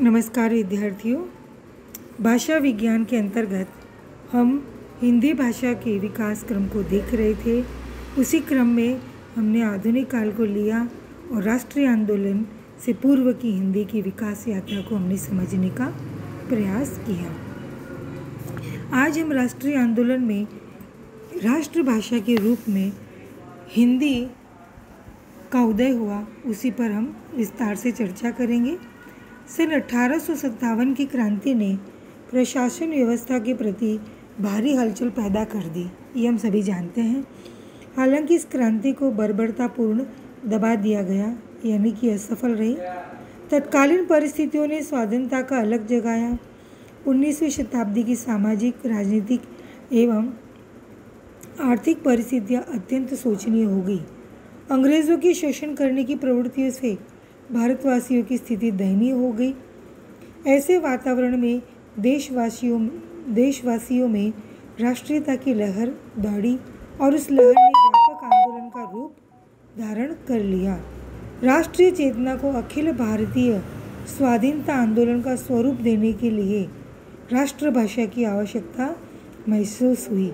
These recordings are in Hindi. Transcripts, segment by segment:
नमस्कार विद्यार्थियों। भाषा विज्ञान के अंतर्गत हम हिंदी भाषा के विकास क्रम को देख रहे थे। उसी क्रम में हमने आधुनिक काल को लिया और राष्ट्रीय आंदोलन से पूर्व की हिंदी की विकास यात्रा को हमने समझने का प्रयास किया। आज हम राष्ट्रीय आंदोलन में राष्ट्रभाषा के रूप में हिंदी का उदय हुआ, उसी पर हम विस्तार से चर्चा करेंगे। सन 1857 की क्रांति ने प्रशासन व्यवस्था के प्रति भारी हलचल पैदा कर दी, ये हम सभी जानते हैं। हालांकि इस क्रांति को बर्बरतापूर्ण दबा दिया गया, यानी कि असफल रही। तत्कालीन परिस्थितियों ने स्वाधीनता का अलग जगाया। 19वीं शताब्दी की सामाजिक, राजनीतिक एवं आर्थिक परिस्थितियाँ अत्यंत शोचनीय हो गई। अंग्रेज़ों की शोषण करने की प्रवृत्तियों से भारतवासियों की स्थिति दयनीय हो गई। ऐसे वातावरण में देशवासियों में राष्ट्रीयता की लहर दौड़ी और उस लहर ने व्यापक आंदोलन का रूप धारण कर लिया। राष्ट्रीय चेतना को अखिल भारतीय स्वाधीनता आंदोलन का स्वरूप देने के लिए राष्ट्रभाषा की आवश्यकता महसूस हुई।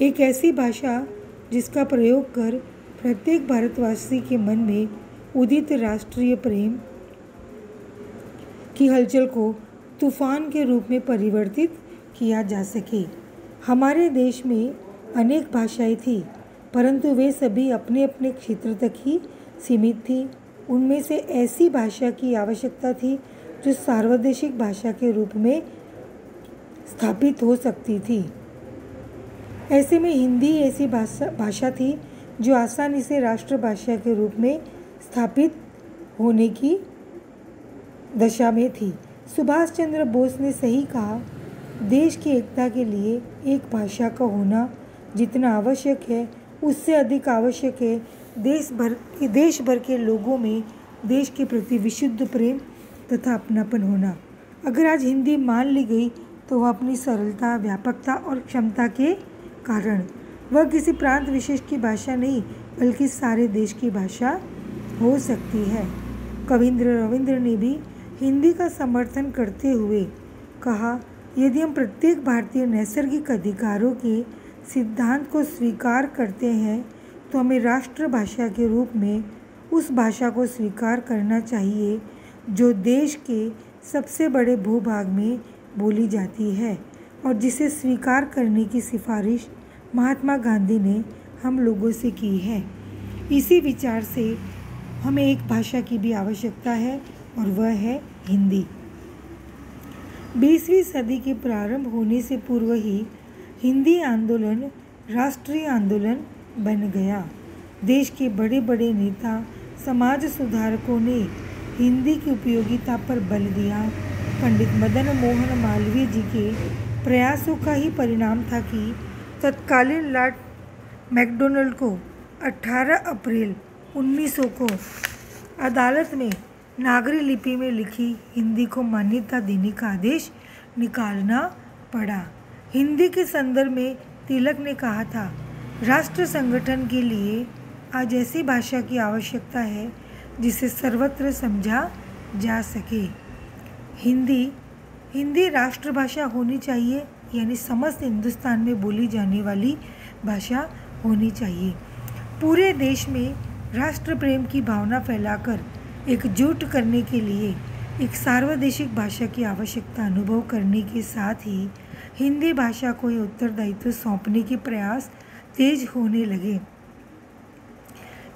एक ऐसी भाषा जिसका प्रयोग कर प्रत्येक भारतवासी के मन में उदित राष्ट्रीय प्रेम की हलचल को तूफान के रूप में परिवर्तित किया जा सके। हमारे देश में अनेक भाषाएं थी, परंतु वे सभी अपने अपने क्षेत्र तक ही सीमित थी। उनमें से ऐसी भाषा की आवश्यकता थी जो सार्वदेशिक भाषा के रूप में स्थापित हो सकती थी। ऐसे में हिंदी ऐसी भाषा थी जो आसानी से राष्ट्रभाषा के रूप में स्थापित होने की दशा में थी। सुभाष चंद्र बोस ने सही कहा, देश की एकता के लिए एक भाषा का होना जितना आवश्यक है, उससे अधिक आवश्यक है देश भर के लोगों में देश के प्रति विशुद्ध प्रेम तथा अपनापन होना। अगर आज हिंदी मान ली गई तो वह अपनी सरलता, व्यापकता और क्षमता के कारण वह किसी प्रांत विशेष की भाषा नहीं, बल्कि सारे देश की भाषा हो सकती है। कविंद्र रविंद्र ने भी हिंदी का समर्थन करते हुए कहा, यदि हम प्रत्येक भारतीय नैसर्गिक अधिकारों के सिद्धांत को स्वीकार करते हैं तो हमें राष्ट्रभाषा के रूप में उस भाषा को स्वीकार करना चाहिए जो देश के सबसे बड़े भूभाग में बोली जाती है और जिसे स्वीकार करने की सिफारिश महात्मा गांधी ने हम लोगों से की है। इसी विचार से हमें एक भाषा की भी आवश्यकता है और वह है हिंदी। 20वीं सदी के प्रारंभ होने से पूर्व ही हिंदी आंदोलन राष्ट्रीय आंदोलन बन गया। देश के बड़े बड़े नेता, समाज सुधारकों ने हिंदी की उपयोगिता पर बल दिया। पंडित मदन मोहन मालवीय जी के प्रयासों का ही परिणाम था कि तत्कालीन लॉर्ड मैकडॉनल्ड को 18 अप्रैल 1900 को अदालत में नागरी लिपि में लिखी हिंदी को मान्यता देने का आदेश निकालना पड़ा। हिंदी के संदर्भ में तिलक ने कहा था, राष्ट्र संगठन के लिए आज ऐसी भाषा की आवश्यकता है जिसे सर्वत्र समझा जा सके। हिंदी राष्ट्रभाषा होनी चाहिए, यानी समस्त हिंदुस्तान में बोली जाने वाली भाषा होनी चाहिए। पूरे देश में राष्ट्र प्रेम की भावना फैलाकर एकजुट करने के लिए एक सार्वदेशिक भाषा की आवश्यकता अनुभव करने के साथ ही हिंदी भाषा को यह उत्तरदायित्व सौंपने के प्रयास तेज होने लगे।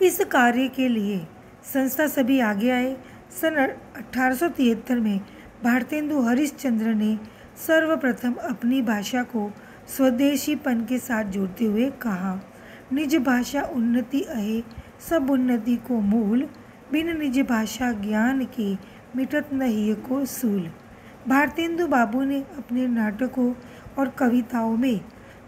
इस कार्य के लिए संस्था सभी आगे आए। सन 1873 में भारतेंदु हरिश्चंद्र ने सर्वप्रथम अपनी भाषा को स्वदेशीपन के साथ जोड़ते हुए कहा, निज भाषा उन्नति अहे सब उन्नति को मूल, बिन निज भाषा ज्ञान के मिटत नहीं को सूल। भारतेंदु बाबू ने अपने नाटकों और कविताओं में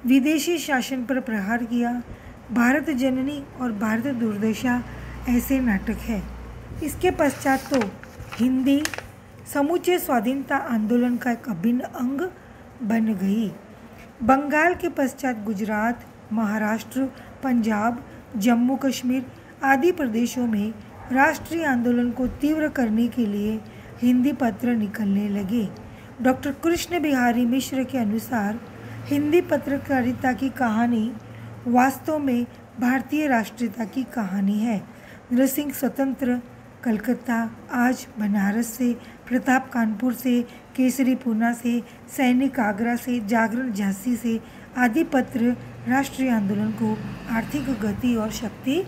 विदेशी शासन पर प्रहार किया। भारत जननी और भारत दुर्दशा ऐसे नाटक है। इसके पश्चात तो हिंदी समूचे स्वाधीनता आंदोलन का एक अभिन्न अंग बन गई। बंगाल के पश्चात गुजरात, महाराष्ट्र, पंजाब, जम्मू कश्मीर आदि प्रदेशों में राष्ट्रीय आंदोलन को तीव्र करने के लिए हिंदी पत्र निकलने लगे। डॉक्टर कृष्ण बिहारी मिश्र के अनुसार हिंदी पत्रकारिता की कहानी वास्तव में भारतीय राष्ट्रीयता की कहानी है। नरसिंह स्वतंत्र कलकत्ता, आज बनारस से, प्रताप कानपुर से, केसरी पूना से, सैनिक आगरा से, जागरण झांसी से आदि पत्र राष्ट्रीय आंदोलन को आर्थिक गति और शक्ति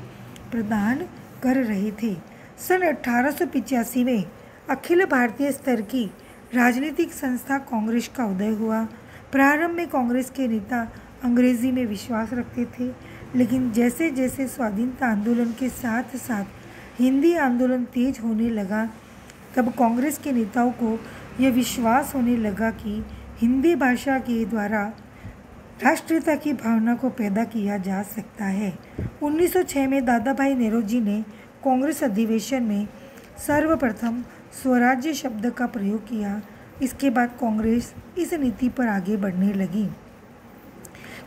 प्रदान कर रहे थे। सन 1885 में अखिल भारतीय स्तर की राजनीतिक संस्था कांग्रेस का उदय हुआ। प्रारंभ में कांग्रेस के नेता अंग्रेजी में विश्वास रखते थे, लेकिन जैसे जैसे स्वाधीनता आंदोलन के साथ साथ हिंदी आंदोलन तेज होने लगा, तब कांग्रेस के नेताओं को यह विश्वास होने लगा कि हिंदी भाषा के द्वारा राष्ट्रीयता की भावना को पैदा किया जा सकता है। 1906 में दादा भाई नौरोजी ने कांग्रेस अधिवेशन में सर्वप्रथम स्वराज्य शब्द का प्रयोग किया। इसके बाद कांग्रेस इस नीति पर आगे बढ़ने लगी।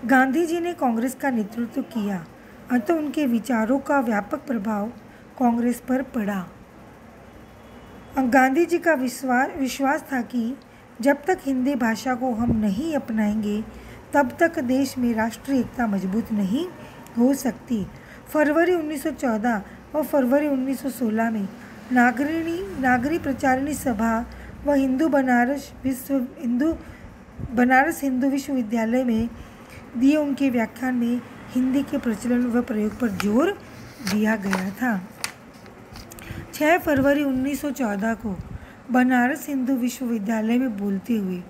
गांधी जी ने कांग्रेस का नेतृत्व किया, अतः उनके विचारों का व्यापक प्रभाव कांग्रेस पर पड़ा। गांधी जी का विश्वास था कि जब तक हिंदी भाषा को हम नहीं अपनाएंगे, तब तक देश में राष्ट्रीय एकता मजबूत नहीं हो सकती। फरवरी 1914 और फरवरी 1916 में नागरी प्रचारिणी सभा व बनारस हिंदू विश्वविद्यालय में दिए उनके व्याख्यान में हिंदी के प्रचलन व प्रयोग पर जोर दिया गया था। 6 फरवरी 1914 को बनारस हिंदू विश्वविद्यालय में बोलते हुए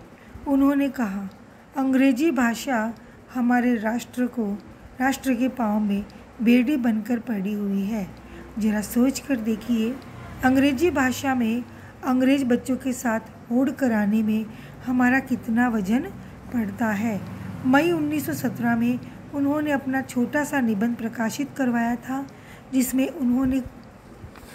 उन्होंने कहा, अंग्रेजी भाषा हमारे राष्ट्र के पाँव में बेड़ी बनकर पड़ी हुई है। जरा सोच कर देखिए, अंग्रेजी भाषा में अंग्रेज बच्चों के साथ होड़ कराने में हमारा कितना वजन पड़ता है। मई 1917 में उन्होंने अपना छोटा सा निबंध प्रकाशित करवाया था, जिसमें उन्होंने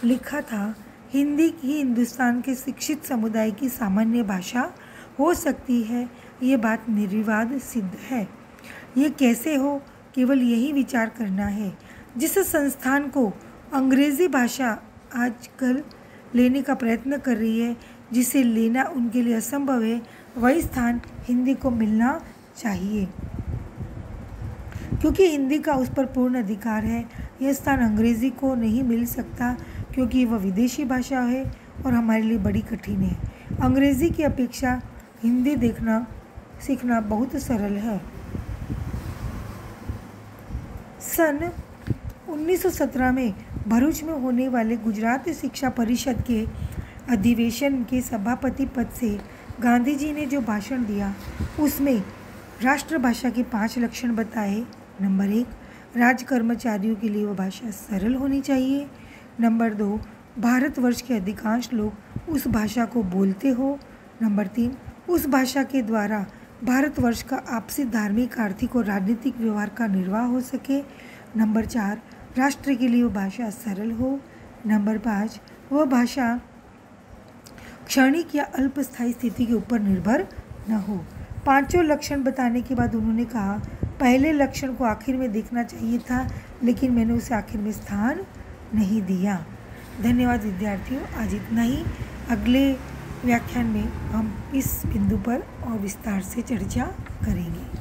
लिखा था, हिंदी ही हिंदुस्तान के शिक्षित समुदाय की सामान्य भाषा हो सकती है। ये बात निर्विवाद सिद्ध है। ये कैसे हो, केवल यही विचार करना है। जिस संस्थान को अंग्रेज़ी भाषा आजकल लेने का प्रयत्न कर रही है, जिसे लेना उनके लिए असंभव है, वही स्थान हिंदी को मिलना चाहिए, क्योंकि हिंदी का उस पर पूर्ण अधिकार है। यह स्थान अंग्रेज़ी को नहीं मिल सकता, क्योंकि वह विदेशी भाषा है और हमारे लिए बड़ी कठिन है। अंग्रेज़ी की अपेक्षा हिंदी सीखना बहुत सरल है। सन 1917 में भरूच में होने वाले गुजरात शिक्षा परिषद के अधिवेशन के सभापति पद से गांधी जी ने जो भाषण दिया, उसमें राष्ट्रभाषा के 5 लक्षण बताए। नंबर 1, राज कर्मचारियों के लिए वह भाषा सरल होनी चाहिए। नंबर 2, भारतवर्ष के अधिकांश लोग उस भाषा को बोलते हो। नंबर 3, उस भाषा के द्वारा भारतवर्ष का आपसी धार्मिक, आर्थिक और राजनीतिक व्यवहार का निर्वाह हो सके। नंबर 4, राष्ट्र के लिए वह भाषा सरल हो। नंबर 5, वह भाषा क्षणिक या अल्पस्थायी स्थिति के ऊपर निर्भर न हो। 5 लक्षण बताने के बाद उन्होंने कहा, पहले लक्षण को आखिर में देखना चाहिए था, लेकिन मैंने उसे आखिर में स्थान नहीं दिया। धन्यवाद विद्यार्थियों, आज इतना ही। अगले व्याख्यान में हम इस बिंदु पर और विस्तार से चर्चा करेंगे।